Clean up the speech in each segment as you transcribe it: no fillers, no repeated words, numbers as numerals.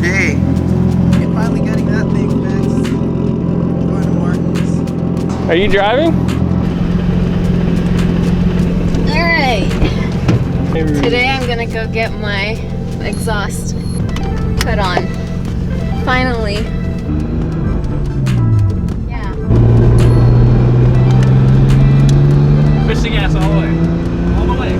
day. And finally getting that thing fixed. Going to Martin's. Are you driving? Alright. Today I'm gonna go get my exhaust put on. Finally. Yeah. Push the gas all the way. All the way.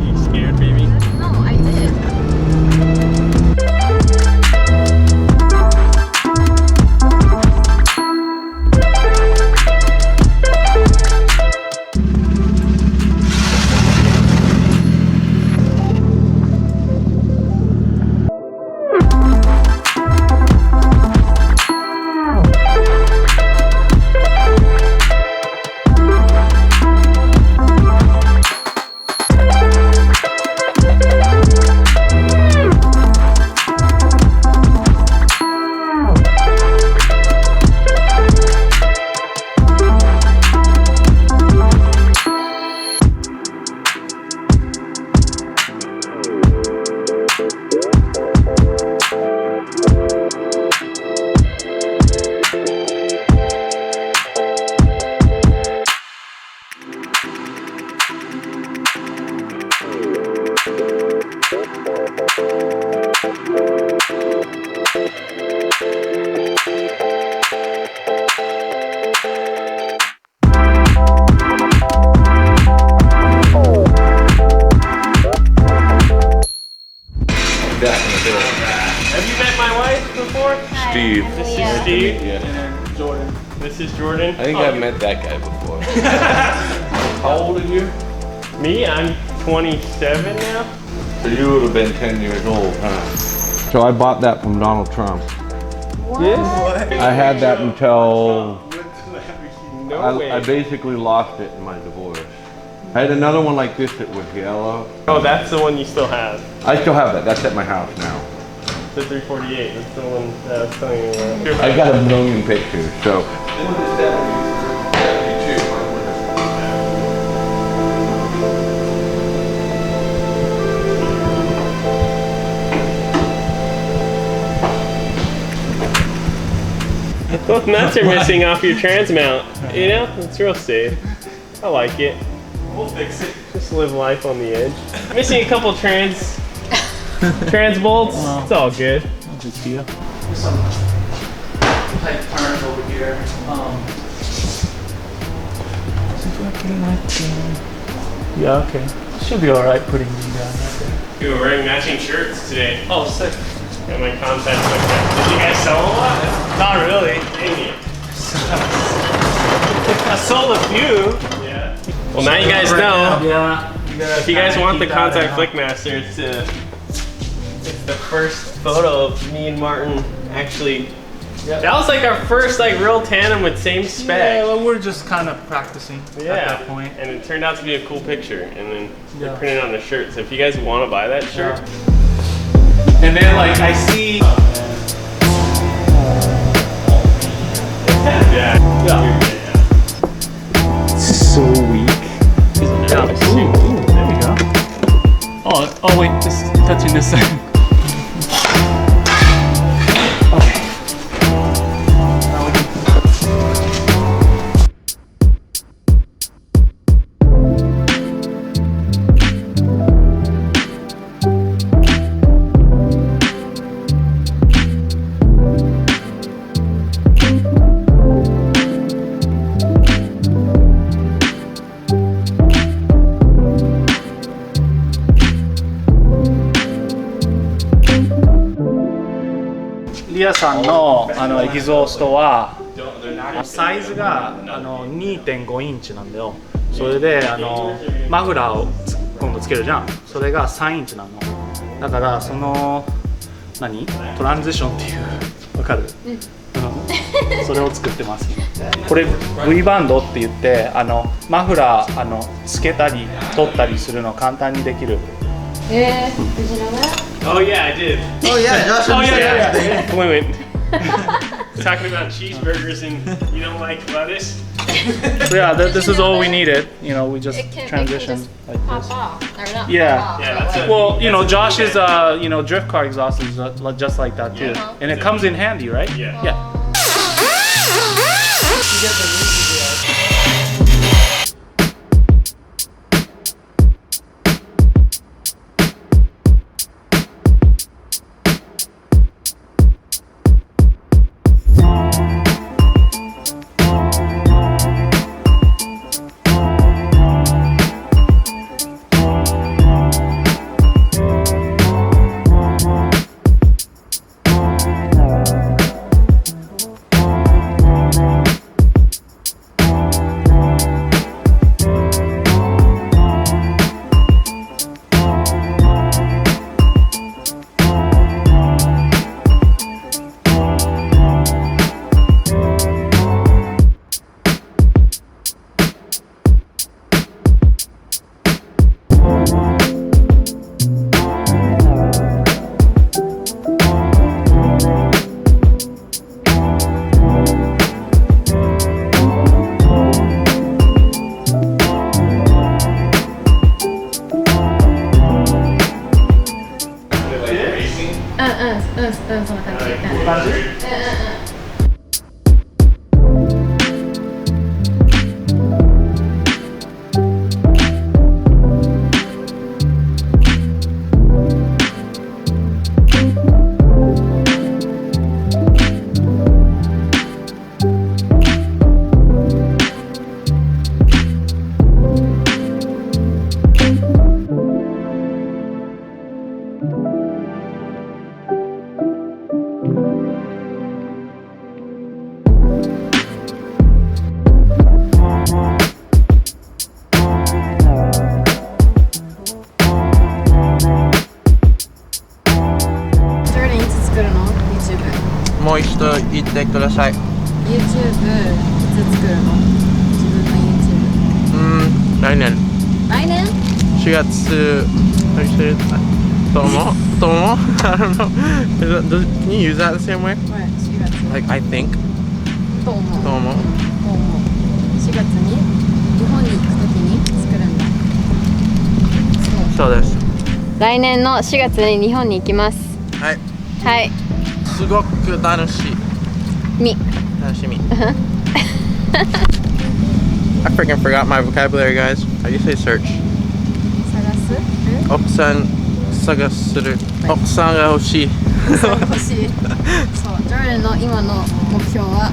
You scared, baby? No, I did. Have you met my wife before? Steve. This is Steve. Yeah. And Jordan. This is Jordan. I think I've met that guy before. How old are you? Me? I'm 27 now. So you would have been 10 years old, huh? So I bought that from Donald Trump. Yes. I had that until No way. I basically lost it in my divorce. I had another one like this that was yellow. Oh, that's the one you still have. I still have that. That's at my house now. The 348. That's the one that I was telling you about. I got a million pictures, so. Both nuts are missing off your trans mount. You know, it's real safe. I like it. We'll fix it. Just live life on the edge. Missing a couple trans bolts. Well, it's all good. No big deal. There's some tight turns over here. Yeah, okay. Should be alright putting me down right there. We were wearing matching shirts today. Oh, sick. Got my contacts like that. Did you guys sell a lot? Not really. Dang it. I sold a few. Yeah. Well, now you guys know. Yeah. If you guys want the Contact Flickmaster, it's the first photo of me and Martin actually. Yep. That was like our first like real tandem with same spec. Yeah, well, we're just kind of practicing at that point. And it turned out to be a cool picture, and then they Yeah. printed on the shirt. So if you guys want to buy that shirt, And then like I see. yeah. So weak. Isn't it? Yeah. Ooh, there we go. Oh wait, just touching this side. Okay. Now we can. リアさんのエキゾーストはサイズが2.5 インチなんだよ。それでマフラーを今度つけるじゃん。それが3インチなの。だからそのトランジションっていうわかる？それを作ってます。これ V バンドって言ってマフラーつけたり取ったりするの簡単にできる。Did you know that? Oh yeah, I did. Oh yeah, Josh understands. Wait. Talking about cheeseburgers and you don't like lettuce? So yeah, this is all we needed. You know, we just It can transitioned just like pop this. off. Or not Yeah. pop off, Yeah, but that's like- it. Well, you know, Josh's you know, drift car exhaust is just like that too, Uh-huh. and it comes in handy, right? Yeah. Yeah.そんな感じ。もう一度言ってください。 YouTube いつ作るの？自分の YouTube。来年来年？ 4月how do you say it? Tomo? I don't know. Can you use that the same way? これ4月。 Like I think と思う。 Tomo. 4月に日本に行くときに作るんだ。そうです。来年の4月に日本に行きます。はい。はい。すごく楽しい。楽しみ。I freaking forgot my vocabulary, guys. How do you say search? 探す？奥さん探する。奥さんが欲しい。欲しい。そう、ジョルの今の目標は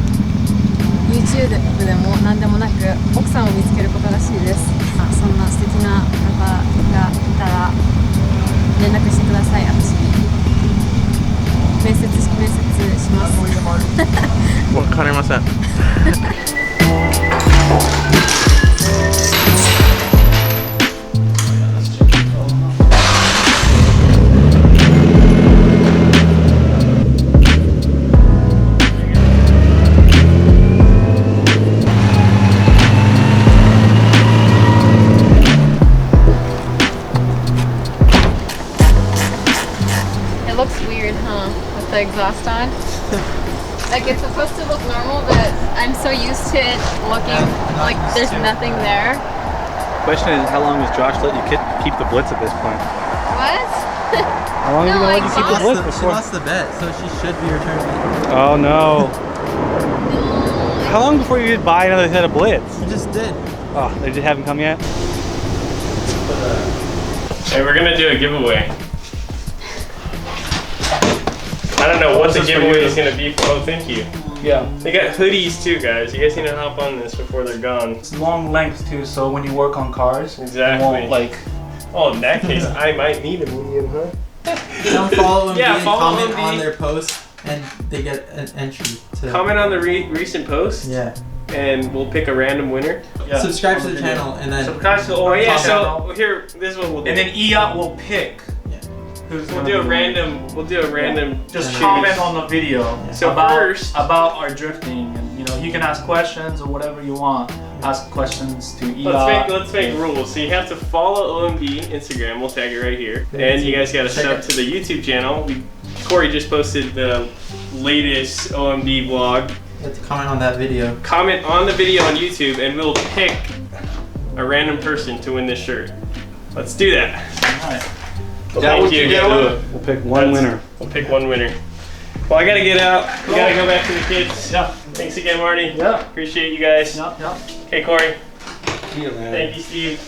YouTube でも何でもなく奥さんを見つけることらしいです。そんな素敵な方がいたら連絡してください。私に面接します。わかりません。It looks weird, huh? With the exhaust on. Like it's supposed to look normal, but I'm so used to it looking like there's nothing there. Question is, how long does Josh let you keep the Blitz at this point? What? How long No, are you gonna let you keep the exhaust. Blitz She before? lost the bet, so she should be returning it. Oh no! How long before you did buy another set of Blitz? She just did. Oh, they just haven't come yet. Hey, we're gonna do a giveaway. I don't know what the This is for giveaway you. is gonna be for. Oh, thank you. Yeah. They got hoodies too, guys. You guys need to hop on this before they're gone. It's long length too, so when you work on cars, Exactly. you won't like. Oh, in that case, I might need a medium, huh? Don't follow them Yeah, and follow comment MD. on their post, and they get an entry to Comment on the recent post, Yeah. and we'll pick a random winner. Yeah. Subscribe to the channel and then Subscribe to the Oh yeah, channel. so here, this is what we'll do. And then EOT will pick. Yeah. Who's we'll gonna do a be- random. We'll do a random. Just choose. comment on the video So about first- our drifting, and you know you can ask questions or whatever you want. Ask questions to EOT. Let's make rules. So you have to follow OMB Instagram. We'll tag it right here. And you guys got to sub to the YouTube channel. Corey just posted the latest OMB vlog. You have to comment on that video. Comment on the video on YouTube and we'll pick a random person to win this shirt. Let's do that. Alright. Is that what you're doing? We'll pick one winner. We'll pick one winner. Well, I gotta get out. We gotta go back to the kids. Yeah. Thanks again, Marty. Yeah. Appreciate you guys. Yeah. Okay, Corey. See you, man. Thank you, Steve.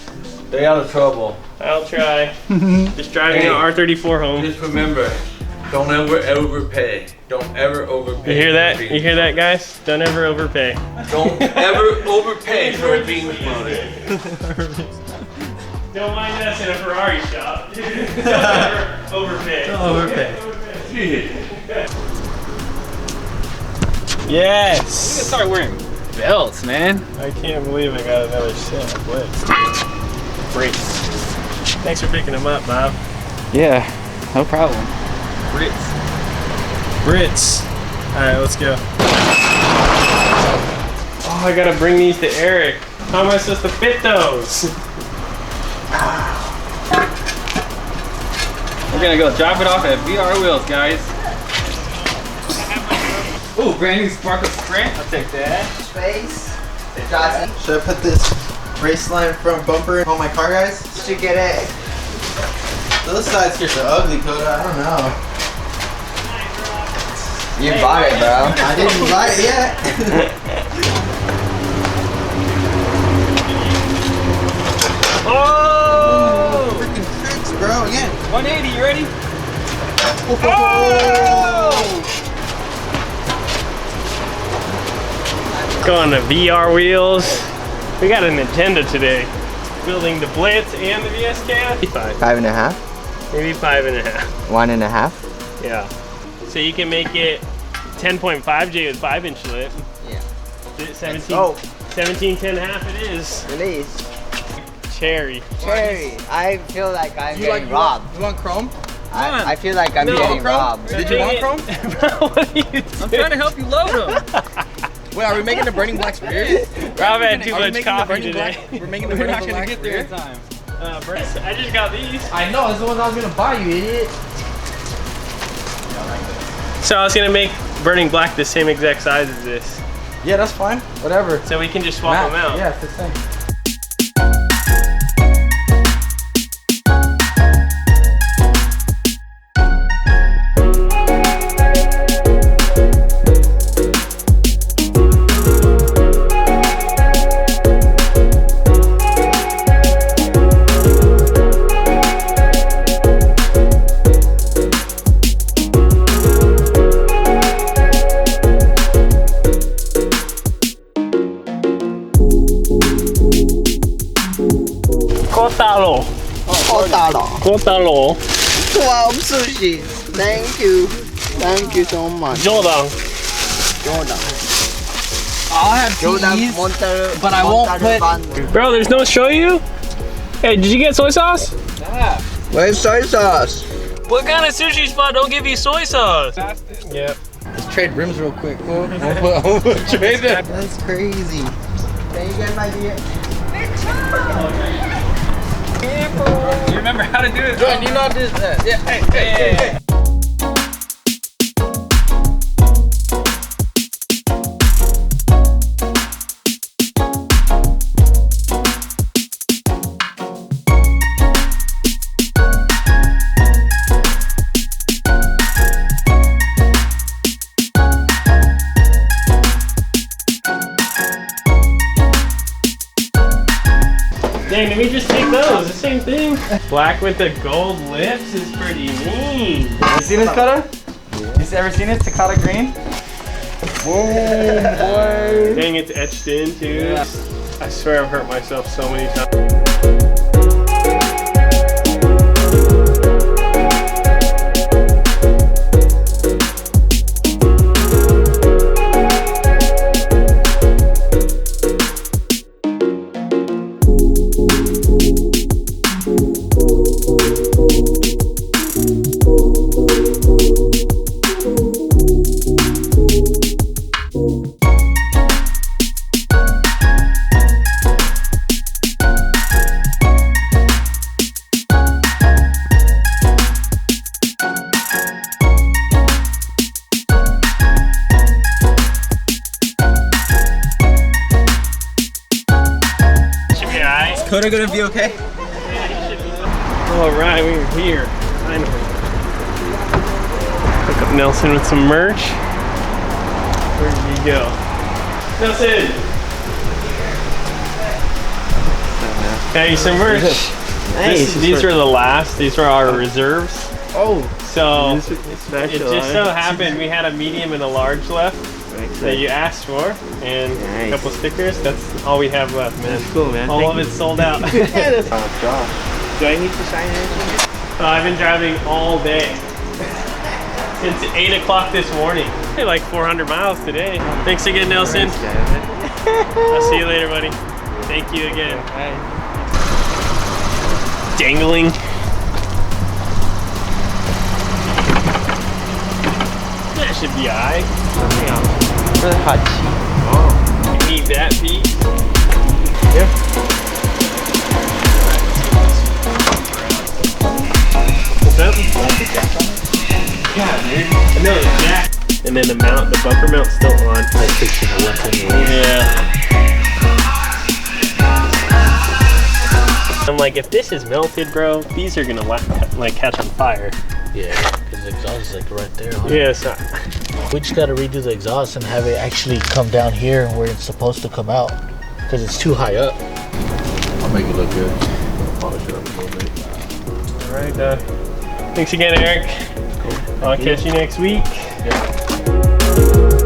Stay out of trouble. I'll try. Just driving Hey. an R34 home. Just remember, don't ever overpay. Don't ever overpay. You hear that? for a You beans hear that, motor. guys? Don't ever overpay. Don't ever overpay for a beans motor. Don't mind us in a Ferrari shop. Don't ever overpay. Don't overpay. Yes. Start wearing belts, man. I can't believe I got another set of blips. Great. Thanks for picking them up, Bob. Yeah, no problem. Brits. All right, let's go. Oh, I gotta bring these to Eric. How am I supposed to fit those? We're gonna go drop it off at VR Wheels, guys. Ooh, brand new Sparkle Sprint. I'll take that. Space. Should I put this Raceline front bumper on my car, guys? Should get it. Those side skirts are ugly, Coda. I don't know. You bought it, bro. I didn't buy it yet. Oh! Freaking tricks, bro. Again. 180, you ready? Going to VR Wheels. We got a Nintendo today. Building the Blitz and the VSK. 5.5. Maybe 5.5. 1.5. Yeah. So you can make it 10.5J with 5-inch lip. Yeah. 17, Oh, 17.5 it is. release. Cherry. Cherry. I feel like I'm getting robbed. You want chrome? I feel like I'm getting robbed. Did you want chrome? Bro, what are you doing? I'm trying to help you load them. Wait, are we making the burning black spears? Rob had too Are we much making the coffee burning today. black? We're making the We're burning not gonna black get there in spear? time. I just got these. I know, it's the ones I was gonna buy you, idiot. So I was gonna make Burning Black the same exact size as this. Yeah, that's fine. Whatever. So we can just swap them out. Yeah, it's the same. Kotaro. Kotaro. 12 sushi. Thank you. Thank you so much. Jordan. Jordan. I'll have Jordan cheese, Monter, but I won't put- Bro, there's no shoyu? Hey, did you get soy sauce? Where's soy sauce? What kind of sushi spot don't give you soy sauce? Yep. Let's trade rims real quick. Trade them. That's crazy. Can you get an idea? You remember how to do it? Jordan, you know this? Yeah. Hey. Dang, did we just take those? The same thing? Black with the gold lips is pretty mean. You seen this color? You ever seen it? Takata green? Dang, it's etched in too. Yeah. I swear I've hurt myself so many times. motor gonna be okay? All right, we are here. Finally. Pick up Nelson with some merch. Where did he go? Nelson! Hey, some merch. These were the last. These were our reserves. Oh, So this is special. it just so happened we had a medium and a large left that you asked for, and a couple stickers. That's all we have left, man. That's cool, man. All of it's sold out. Do I need to sign anything? I've been driving all day. Since 8 o'clock this morning. Hey, like 400 miles today. Thanks again, Nelson. I'll see you later, buddy. Thank you again. Dangling. That should be alright. Oh, you need that, Pete? Yeah. What's up? Yeah, dude. No, the jack. And then the mount, the bumper mount's still on. I fixed it one time. Yeah. I'm like, if this is melted, bro, these are gonna like catch on fire. Yeah, because the exhaust is like right there. Huh? Yeah, so We just gotta redo the exhaust and have it actually come down here where it's supposed to come out. Because it's too high up. I'll make it look good. Polish it up a little bit. all right, thanks again, Eric. I'll catch you next week. Yeah.